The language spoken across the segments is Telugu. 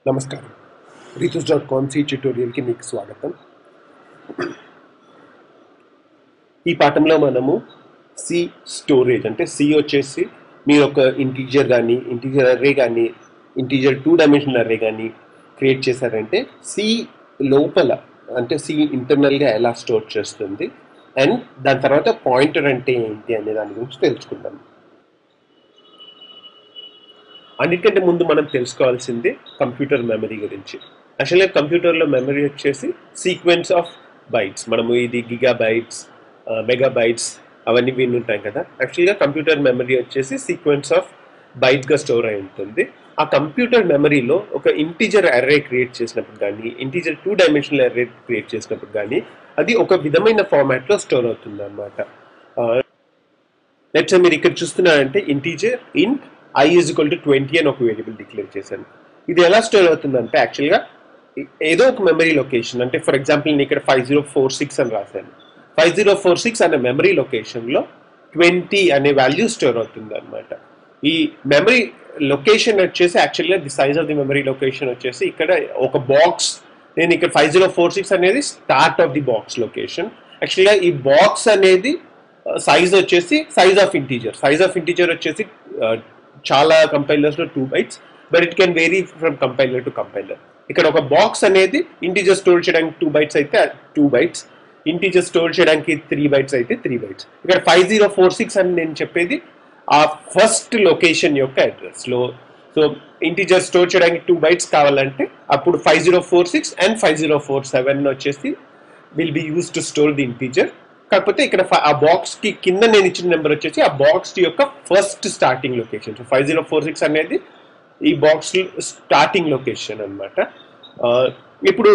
నమస్కారం. రితుస్.com సి ట్యుటోరియల్కి మీకు స్వాగతం. ఈ పాఠంలో మనము సి స్టోరేజ్ అంటే సి వచ్చేసి మీరు ఒక ఇంటీజర్ కానీ ఇంటీజర్ అర్రే కానీ ఇంటీజర్ 2 డైమెన్షనల్ అర్రే కానీ క్రియేట్ చేశారంటే సి లోపల అంటే సి ఇంటర్నల్గా ఎలా స్టోర్ చేస్తుంది అండ్ దాని తర్వాత పాయింటర్ అంటే ఏంటి అనే దాని గురించి తెలుసుకుందాం. అన్నిటికంటే ముందు మనం తెలుసుకోవాల్సింది కంప్యూటర్ మెమరీ గురించి. యాక్చువల్గా కంప్యూటర్లో మెమరీ వచ్చేసి సీక్వెన్స్ ఆఫ్ బైట్స్. మనము ఇది గిగా బైట్స్, మెగా బైట్స్ అవన్నీ విని ఉంటాం కదా. యాక్చువల్గా కంప్యూటర్ మెమరీ వచ్చేసి సీక్వెన్స్ ఆఫ్ బైట్స్గా స్టోర్ అయి ఉంటుంది. ఆ కంప్యూటర్ మెమరీలో ఒక ఇంటీజర్ అర్రే క్రియేట్ చేసినప్పుడు కానీ ఇంటీజర్ 2 డైమెన్షనల్ అర్రే క్రియేట్ చేసినప్పుడు కానీ అది ఒక విధమైన ఫార్మాట్లో స్టోర్ అవుతుంది అన్నమాట. లెట్స్ మీరు ఇక్కడ చూస్తున్నారంటే ఇంటీజర్ ఇంట్ i is equal to 20 అని ఒక వేరియబుల్ డిక్లేర్ చేశాను. ఇది ఎలా స్టోర్ అవుతుందంటే యాక్చువల్గా ఏదో ఒక మెమరీ లొకేషన్, అంటే ఫర్ ఎగ్జాంపుల్ నేను ఇక్కడ 5046 అని రాశాను. 5046 అనే మెమరీ లొకేషన్లో 20 అనే వాల్యూ స్టోర్ అవుతుంది అనమాట. ఈ మెమరీ లొకేషన్ వచ్చేసి యాక్చువల్గా the size of the memory location వచ్చేసి ఇక్కడ ఒక బాక్స్, నేను ఇక్కడ 5046 అనేది start of the box location. యాక్చువల్గా ఈ బాక్స్ అనేది సైజ్ వచ్చేసి సైజ్ ఆఫ్ ఇంటీజర్ వచ్చేసి చాలా కంపైలర్స్లో 2 bytes, but it can vary from compiler to compiler. ఇక్కడ ఒక బాక్స్ అనేది ఇంటీజర్ స్టోర్ చేయడానికి 2 bytes అయితే 2 bytes, ఇంటీజర్ స్టోర్ చేయడానికి 3 bytes అయితే 3 bytes. ఇక్కడ 5046 అని నేను చెప్పేది ఆ ఫస్ట్ లొకేషన్ యొక్క అడ్రస్లో. సో ఇంటీజర్ స్టోర్ చేయడానికి 2 bytes కావాలంటే అప్పుడు 5046 అండ్ 5047 వచ్చేసి will be use to store the integer. కాకపోతే ఇక్కడ ఆ బాక్స్ కి కింద నేను ఇచ్చిన నెంబర్ వచ్చేసి ఆ బాక్స్ యొక్క ఫస్ట్ స్టార్టింగ్ లొకేషన్. సో 5046 అనేది ఈ బాక్స్ స్టార్టింగ్ లొకేషన్ అనమాట. ఇప్పుడు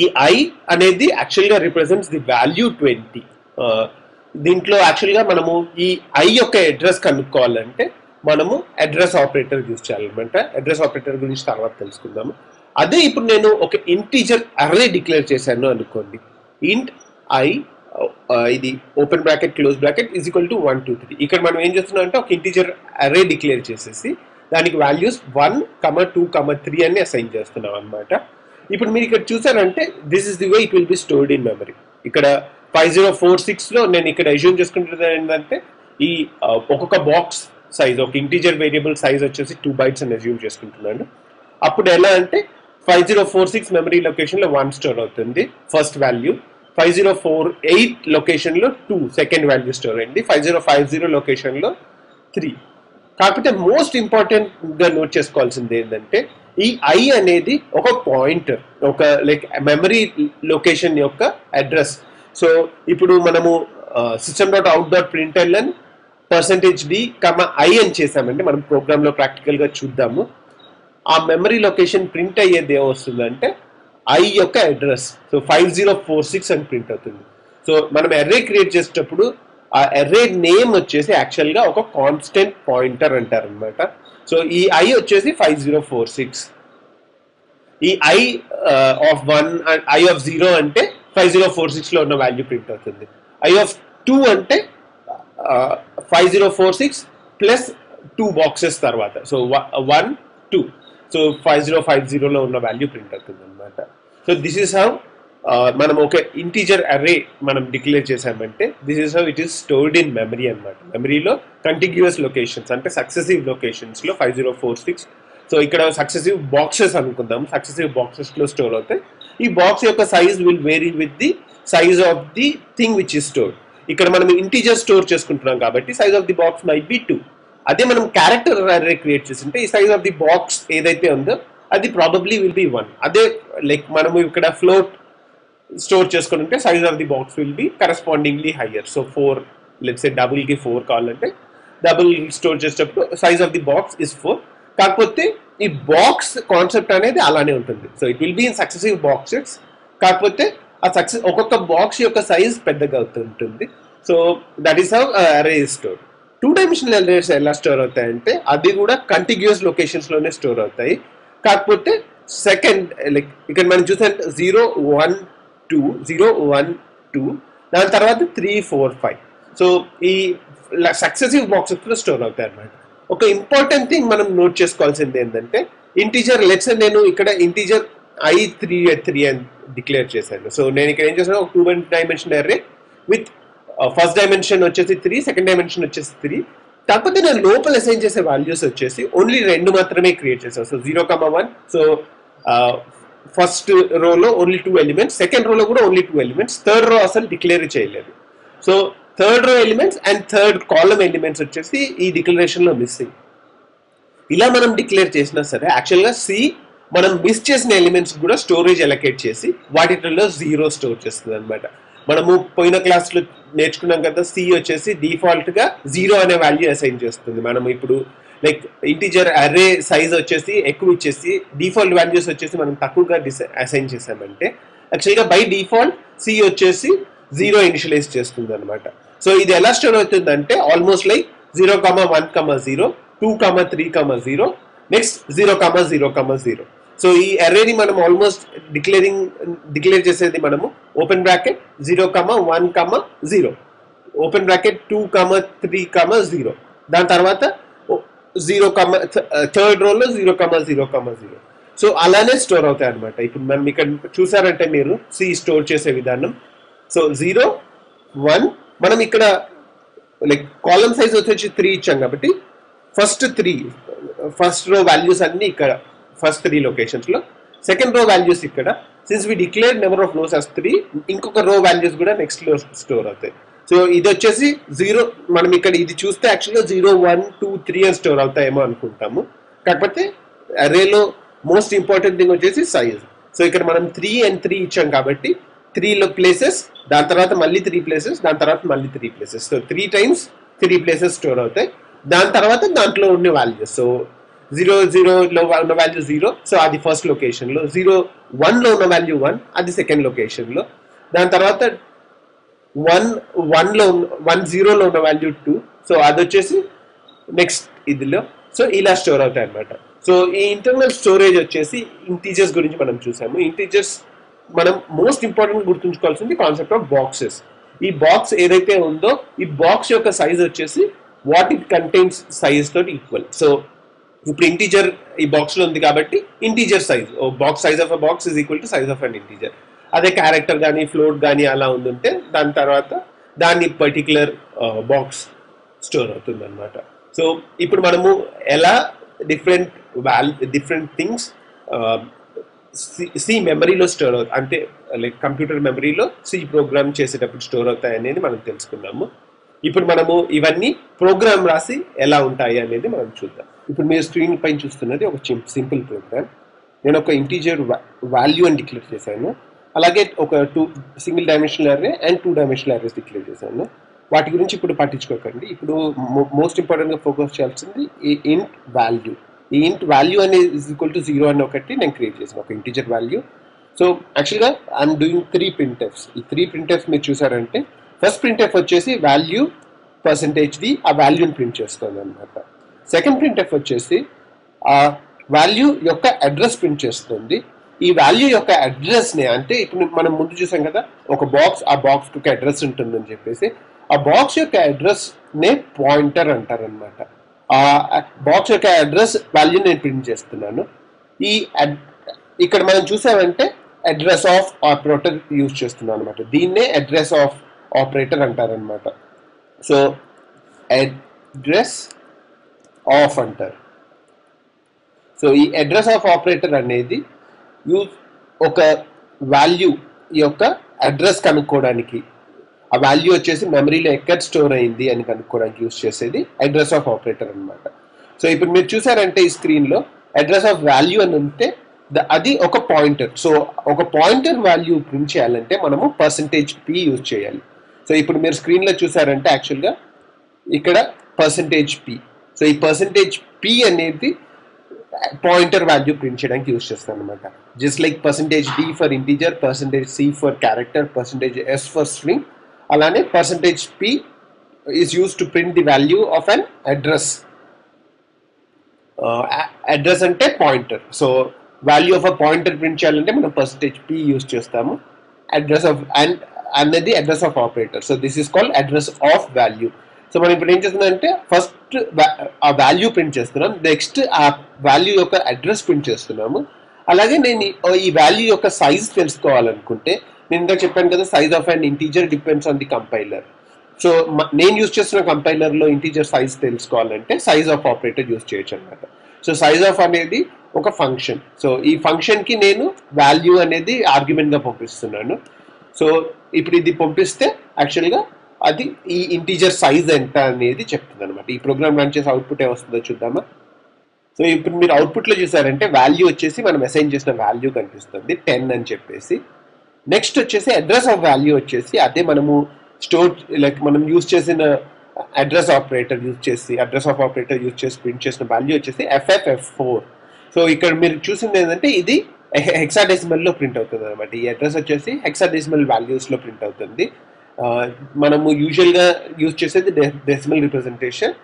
ఈ ఐ అనేది యాక్చువల్గా రిప్రజెంట్స్ ది వాల్యూ 20. దీంట్లో యాక్చువల్గా మనము ఈ ఐ యొక్క అడ్రస్ కనుక్కోవాలంటే మనము అడ్రస్ ఆపరేటర్ యూజ్ చేయాలన్నమాట. అడ్రస్ ఆపరేటర్ గురించి తర్వాత తెలుసుకుందాము. అదే ఇప్పుడు నేను ఒక ఇంటీజర్ అర్రే డిక్లేర్ చేశాను అనుకోండి. ఇంట్ ఐ ఇది open bracket close bracket is equal to 1 2 3. ఇక్కడ మనం ఏం చేస్తున్నాం అంటే ఒక ఇంటీజర్ అర్రే డిక్లేర్ చేసేసి దానికి వాల్యూస్ 1 2 3 అని అసైన్ చేస్తున్నాం అనమాట. ఇప్పుడు మీరు ఇక్కడ చూసారంటే this is the way it will B stored in memory. ఇక్కడ 5046లో నేను ఇక్కడ అజ్యూమ్ చేసుకుంటున్నది ఏంటంటే ఈ ఒక్కొక్క బాక్స్ సైజ్, ఒక ఇంటీజర్ వేరియబుల్ సైజ్ వచ్చేసి 2 bytes అని అజ్యూమ్ చేసుకుంటున్నాను. అప్పుడు ఎలా అంటే 5046 మెమరీ లొకేషన్లో 1 స్టోర్ అవుతుంది ఫస్ట్ వాల్యూ, 5048 లొకేషన్లో 2 సెకండ్ వాల్యూ స్టోర్ అయింది, 5050 లొకేషన్లో 3. కాకపోతే మోస్ట్ ఇంపార్టెంట్గా నోట్ చేసుకోవాల్సింది ఏంటంటే ఈ ఐ అనేది ఒక పాయింటర్, ఒక లైక్ మెమరీ లొకేషన్ యొక్క అడ్రస్. సో ఇప్పుడు మనము system.out.println %d, i అని చేసామంటే మనం ప్రోగ్రాంలో ప్రాక్టికల్గా చూద్దాము. ఆ మెమరీ లొకేషన్ ప్రింట్ అయ్యేది ఏమొస్తుందంటే ఐ యొక్క అడ్రస్. సో 5046 అని ప్రింట్ అవుతుంది. సో మనం అర్రే క్రియేట్ చేసేటప్పుడు ఆ అర్రే నేమ్ వచ్చేసి యాక్చువల్గా ఒక కాన్స్టెంట్ పాయింటర్ అంటారు అనమాట. సో ఈ ఐ వచ్చేసి 5046, ఈ I of 1 and I of 0 అంటే 5046లో ఉన్న వాల్యూ ప్రింట్ అవుతుంది. ఐ ఆఫ్ 2 అంటే 5046 ప్లస్ 2 బాక్సెస్ తర్వాత, సో 1 2, సో 5050లో ఉన్న వాల్యూ ప్రింట్ అవుతుంది అనమాట. సో దిస్ ఈస్ హౌ మనం ఒక ఇంటీజర్ అర్రే మనం డిక్లేర్ చేసామంటే this is how it is stored in memory అనమాట. మెమరీలో కంటిగ్యూస్ లొకేషన్స్ అంటే సక్సెసివ్ లొకేషన్స్లో 5046. సో ఇక్కడ సక్సెసివ్ బాక్సెస్ అనుకుందాం, సక్సెసివ్ బాక్సెస్లో స్టోర్ అవుతాయి. ఈ బాక్స్ యొక్క size will vary with the size of the thing which is stored. ఇక్కడ మనం ఇంటీజర్ స్టోర్ చేసుకుంటున్నాం కాబట్టి size of the box might be 2. అదే మనం క్యారెక్టర్ అర్రే క్రియేట్ చేస్తుంటే ఈ సైజ్ ఆఫ్ ది బాక్స్ ఏదైతే ఉందో అది ప్రాబబ్లీ విల్ బి 1. అదే లైక్ మనము ఇక్కడ ఫ్లోట్ స్టోర్ చేసుకుని ఉంటే size of the box will be correspondingly higher. So 4, let's say డబుల్కి 4 కావాలంటే డబుల్ స్టోర్ చేసేటప్పుడు size of the box is 4. కాకపోతే ఈ బాక్స్ కాన్సెప్ట్ అనేది అలానే ఉంటుంది. So it will be in successive boxes, కాకపోతే ఆ ఒక్కొక్క బాక్స్ యొక్క సైజ్ పెద్దగా అవుతుంటుంది. So that is how array is store. 2 dimensional arrays ఎలా స్టోర్ అవుతాయంటే అది కూడా కంటిగ్యూస్ లొకేషన్స్లోనే స్టోర్ అవుతాయి. కాకపోతే సెకండ్ లైక్ ఇక్కడ మనం చూసే 0 1 2 దాని తర్వాత 3 4 5. సో ఈ సక్సెసివ్ బాక్సెస్లో స్టోర్ అవుతాయి అన్నమాట. ఒక ఇంపార్టెంట్ థింగ్ మనం నోట్ చేసుకోవాల్సింది ఏంటంటే ఇంటీజర్ లెట్స్ నేను ఇక్కడ ఇంటీజర్ i3 అని డిక్లేర్ చేశాను. సో నేను ఇక్కడ ఏం చేశాను, ఒక 2 dimension array with first dimension వచ్చేసి 3, సెకండ్ డైమెన్షన్ వచ్చేసి 3. కాకపోతే నేను లోపల అసైన్ చేసే వాల్యూస్ వచ్చేసి ఓన్లీ 2 మాత్రమే క్రియేట్ చేశాను. సో 0,1. సో ఫస్ట్ రోలో ఓన్లీ 2 ఎలిమెంట్స్, సెకండ్ రోలో కూడా ఓన్లీ 2 ఎలిమెంట్స్, థర్డ్ రో అసలు డిక్లేర్ చేయలేదు. So third row elements and third column elements వచ్చేసి ఈ డిక్లరేషన్లో మిస్సింగ్. ఇలా మనం డిక్లేర్ చేసినా సరే యాక్చువల్గా సి మనం మిస్ చేసిన ఎలిమెంట్స్ కూడా స్టోరేజ్ అలొకేట్ చేసి వాటిలో 0 స్టోర్ చేస్తుంది అనమాట. మనము పోయిన క్లాస్లో నేర్చుకున్నాం కదా, సి వచ్చేసి డిఫాల్ట్గా 0 అనే వాల్యూ అసైన్ చేస్తుంది. మనం ఇప్పుడు లైక్ ఇంటీజర్ అర్రే సైజ్ వచ్చేసి ఎక్కువ ఇచ్చేసి డిఫాల్ట్ వాల్యూస్ వచ్చేసి మనం తక్కువగా అసైన్ చేసామంటే యాక్చువల్గా బై డిఫాల్ట్ సి వచ్చేసి 0 ఇనిషియలైజ్ చేస్తుంది అనమాట. సో ఇది ఎలా స్టోర్ అవుతుందంటే ఆల్మోస్ట్ లైక్ 0,1,0, 2,3,0, నెక్స్ట్ 0,0,0. సో ఈ అర్రేని మనం ఆల్మోస్ట్ డిక్లేర్ చేసేది మనము ఓపెన్ బ్రాకెట్ 0,1,0, ఓపెన్ బ్రాకెట్ 2,3,0, దాని తర్వాత 0, థర్డ్ రోలో 0,0,0. సో అలానే స్టోర్ అవుతాయి అనమాట. ఇప్పుడు మనం ఇక్కడ చూసారంటే మీరు సి స్టోర్ చేసే విధానం. సో 0, 1 మనం ఇక్కడ లైక్ కాలమ్ సైజ్ వచ్చేసి 3 ఇచ్చాం కాబట్టి ఫస్ట్ రో వాల్యూస్ అన్ని ఇక్కడ ఫస్ట్ 3 లొకేషన్స్లో, సెకండ్ రో వాల్యూస్ ఇక్కడ since we declare number of rows as 3, ఇంకొక రో వాల్యూస్ కూడా నెక్స్ట్ లో స్టోర్ అవుతాయి. సో ఇది వచ్చేసి 0, మనం ఇక్కడ ఇది చూస్తే యాక్చువల్గా 0, 1, 2, 3 అని స్టోర్ అవుతాయేమో అనుకుంటాము. కాకపోతే అరేలో మోస్ట్ ఇంపార్టెంట్ థింగ్ వచ్చేసి సైజ్. సో ఇక్కడ మనం 3 and 3 ఇచ్చాం కాబట్టి 3 ప్లేసెస్, దాని తర్వాత మళ్ళీ 3 ప్లేసెస్, దాని తర్వాత మళ్ళీ 3 places. So 3 times 3 places store అవుతాయి. దాని తర్వాత దాంట్లో ఉన్న వాల్యూస్, సో 0,0లో ఉన్న వాల్యూ 0, సో అది ఫస్ట్ లొకేషన్లో, 0,1లో ఉన్న వాల్యూ 1, అది సెకండ్ లొకేషన్లో, దాని తర్వాత 1,0లో ఉన్న వాల్యూ 2, సో అది వచ్చేసి నెక్స్ట్ ఇదిలో. సో ఇలా స్టోర్ అవుతాయి అనమాట. సో ఈ ఇంటర్నల్ స్టోరేజ్ వచ్చేసి ఇంటీజర్స్ గురించి మనం చూసాము. ఇంటీజర్స్ మనం మోస్ట్ ఇంపార్టెంట్ గుర్తుంచుకోవాల్సింది కాన్సెప్ట్ ఆఫ్ బాక్సెస్. ఈ బాక్స్ ఏదైతే ఉందో ఈ బాక్స్ యొక్క సైజ్ వచ్చేసి వాట్ ఇట్ కంటైన్స్ సైజ్ తోటి ఈక్వల్. సో ఇప్పుడు ఇంటీజర్ ఈ బాక్స్ లో ఉంది కాబట్టి integer size, box size of a box is equal to size of an integer. అదే క్యారెక్టర్ కానీ ఫ్లోట్ కానీ అలా ఉందంటే దాని తర్వాత దాన్ని పర్టికులర్ బాక్స్ స్టోర్ అవుతుంది అనమాట. సో ఇప్పుడు మనము ఎలా డిఫరెంట్ థింగ్స్ సి మెమరీలో స్టోర్ అవుతాయి, అంటే లైక్ కంప్యూటర్ మెమరీలో సి ప్రోగ్రామ్ చేసేటప్పుడు స్టోర్ అవుతాయి అనేది మనం తెలుసుకున్నాము. ఇప్పుడు మనము ఇవన్నీ ప్రోగ్రామ్ రాసి ఎలా ఉంటాయి అనేది మనం చూద్దాం. ఇప్పుడు మీరు స్క్రీన్ పైన చూస్తున్నది ఒక సింపుల్ ప్రోగ్రామ్. నేను ఒక ఇంటీజర్ వాల్యూ అని డిక్లేర్ చేశాను, అలాగే ఒక single dimensional array and 2 dimensional arrays declare చేశాను. వాటి గురించి ఇప్పుడు పట్టించుకోకండి. ఇప్పుడు మోస్ట్ ఇంపార్టెంట్గా ఫోకస్ చేయాల్సింది ఈ ఇంట్ వాల్యూ. ఈ ఇంట్ వాల్యూ అనేది ఈజ్ ఈక్వల్ టు 0 అని ఒకటి నేను క్రియేట్ చేశాను, ఒక ఇంటీజర్ వాల్యూ. సో యాక్చువల్గా ఐఎమ్ డూయింగ్ 3 printfs. ఈ 3 printfs మీరు చూసారంటే ఫస్ట్ printf వచ్చేసి వాల్యూ %v, ఆ వాల్యూని ప్రింట్ చేస్తుంది అనమాట. సెకండ్ printf వచ్చేసి ఆ వాల్యూ యొక్క అడ్రస్ ప్రింట్ చేస్తుంది. ఈ వాల్యూ యొక్క అడ్రస్ని, అంటే ఇప్పుడు మనం ముందు చూసాం కదా ఒక బాక్స్, ఆ బాక్స్ యొక్క అడ్రస్ ఉంటుందని చెప్పేసి, ఆ బాక్స్ యొక్క అడ్రస్నే పాయింటర్ అంటారు అనమాట. ఆ బాక్స్ యొక్క అడ్రస్ వాల్యూ నేను ప్రింట్ చేస్తున్నాను. ఇక్కడ మనం చూసామంటే అడ్రస్ ఆఫ్ ఆపరేటర్ యూజ్ చేస్తున్నాను అనమాట. దీన్నే అడ్రస్ ఆఫ్ ఆపరేటర్ అంటారనమాట. సో అడ్రస్ ఆఫ్ అంటారు. సో ఈ అడ్రస్ ఆఫ్ ఆపరేటర్ అనేది ఒక వాల్యూ యొక్క అడ్రస్ కనుక్కోవడానికి, ఆ వాల్యూ వచ్చేసి మెమరీలో ఎక్కడ స్టోర్ అయింది అని కనుక్కోవడానికి యూజ్ చేసేది అడ్రస్ ఆఫ్ ఆపరేటర్ అనమాట. సో ఇప్పుడు మీరు చూసారంటే ఈ స్క్రీన్లో అడ్రస్ ఆఫ్ వాల్యూ అని ఉంటే అది ఒక పాయింటర్. సో ఒక పాయింటర్ వాల్యూ ప్రింట్ చేయాలంటే మనము %p యూజ్ చేయాలి. సో ఇప్పుడు మీరు స్క్రీన్లో చూసారంటే యాక్చువల్గా ఇక్కడ %p. సో ఈ %p అనేది పాయింటర్ వాల్యూ ప్రింట్ చేయడానికి యూజ్ చేస్తాను అనమాట. Just like %d for integer, %c for character, %s for string, అలానే %p is use to print the value of an address. Address అంటే pointer. So value of a pointer print చేయాలంటే మనం %p యూజ్ చేస్తాము. అడ్రస్ ఆఫ్ అనేది address of operator. So this is called address of value. So మనం ఇప్పుడు ఏం చేస్తున్నామంటే ఫస్ట్ ఆ వాల్యూ ప్రింట్ చేస్తున్నాం, నెక్స్ట్ ఆ వాల్యూ యొక్క అడ్రస్ ప్రింట్ చేస్తున్నాము. అలాగే నేను ఈ వాల్యూ యొక్క సైజ్ తెలుసుకోవాలనుకుంటే నేను ఇందాక చెప్పాను కదా, size of and integer depends on the compiler. So నేను యూజ్ చేస్తున్న కంపైలర్లో ఇంటీజర్ సైజ్ తెలుసుకోవాలంటే సైజ్ ఆఫ్ ఆపరేటర్ యూజ్ చేయొచ్చు అనమాట. సో సైజ్ ఆఫ్ అనేది ఒక ఫంక్షన్. సో ఈ ఫంక్షన్కి నేను వాల్యూ అనేది ఆర్గ్యుమెంట్గా పంపిస్తున్నాను. సో ఇప్పుడు ఇది పంపిస్తే యాక్చువల్గా అది ఈ ఇంటీజర్ సైజ్ ఎంత అనేది చెప్తుంది అనమాట. ఈ ప్రోగ్రామ్ రన్ చేసి అవుట్పుట్ ఏ వస్తుందో చూద్దామా. సో ఇప్పుడు మీరు అవుట్పుట్లో చూసారంటే వాల్యూ వచ్చేసి మనం అసైన్ చేసిన వాల్యూ కనిపిస్తుంది 10 అని చెప్పేసి. నెక్స్ట్ వచ్చేసి అడ్రస్ ఆఫ్ వాల్యూ వచ్చేసి అదే మనము స్టోర్ లైక్ మనం యూజ్ చేసిన అడ్రస్ ఆఫ్ ఆపరేటర్ యూజ్ చేసి ప్రింట్ చేసిన వాల్యూ వచ్చేసి FFF4. సో ఇక్కడ మీరు చూసింది ఏంటంటే ఇది హెక్సాడెసిమల్లో ప్రింట్ అవుతుంది అనమాట. ఈ అడ్రస్ వచ్చేసి హెక్సాడెసిమల్ వాల్యూస్లో ప్రింట్ అవుతుంది. మనము యూజువల్గా యూజ్ చేసేది డెసిమల్ రిప్రజెంటేషన్,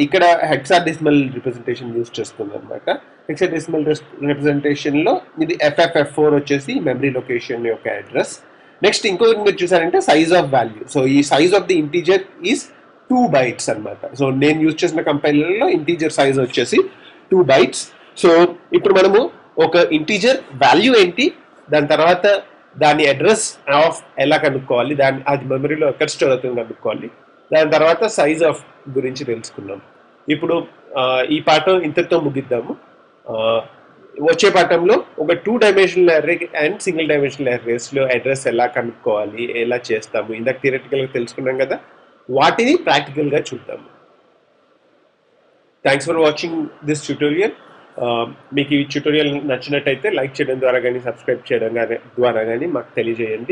ఇక్కడ హెక్సాడెసిమల్ రిప్రజెంటేషన్ యూజ్ చేస్తుంది అనమాట. హెక్సాడెసిమల్ రిప్రజెంటేషన్లో ఇది FFF4 వచ్చేసి మెమరీ లొకేషన్ యొక్క అడ్రస్. నెక్స్ట్ ఇంకొకటి మీరు చూసారంటే సైజ్ ఆఫ్ వాల్యూ. సో ఈ size of the integer is 2 bytes అనమాట. సో నేను యూజ్ చేసిన కంపైలర్లో ఇంటీజర్ సైజ్ వచ్చేసి 2 bytes. సో ఇప్పుడు మనము ఒక ఇంటీజర్ వాల్యూ ఏంటి, దాని తర్వాత దాని అడ్రస్ ఆఫ్ ఎలా కనుక్కోవాలి, అది మెమరీలో ఎక్కడ స్టోర్ అవుతుంది కనుక్కోవాలి, దాని తర్వాత సైజ్ ఆఫ్ గురించి తెలుసుకున్నాం. ఇప్పుడు ఈ పాఠం ఇంతటితో ముగిద్దాము. వచ్చే పాఠంలో ఒక 2 dimensional array and single dimensional అర్రేస్లో అడ్రస్ ఎలా కనుక్కోవాలి, ఎలా చేస్తాము, ఇందాక థియరిటికల్గా తెలుసుకున్నాం కదా, వాటిని ప్రాక్టికల్గా చూద్దాము. Thanks for watching this tutorial. మీకు ఈ ట్యూటోరియల్ నచ్చినట్టయితే లైక్ చేయడం ద్వారా కానీ సబ్స్క్రైబ్ చేయడం ద్వారా కానీ మాకు తెలియజేయండి.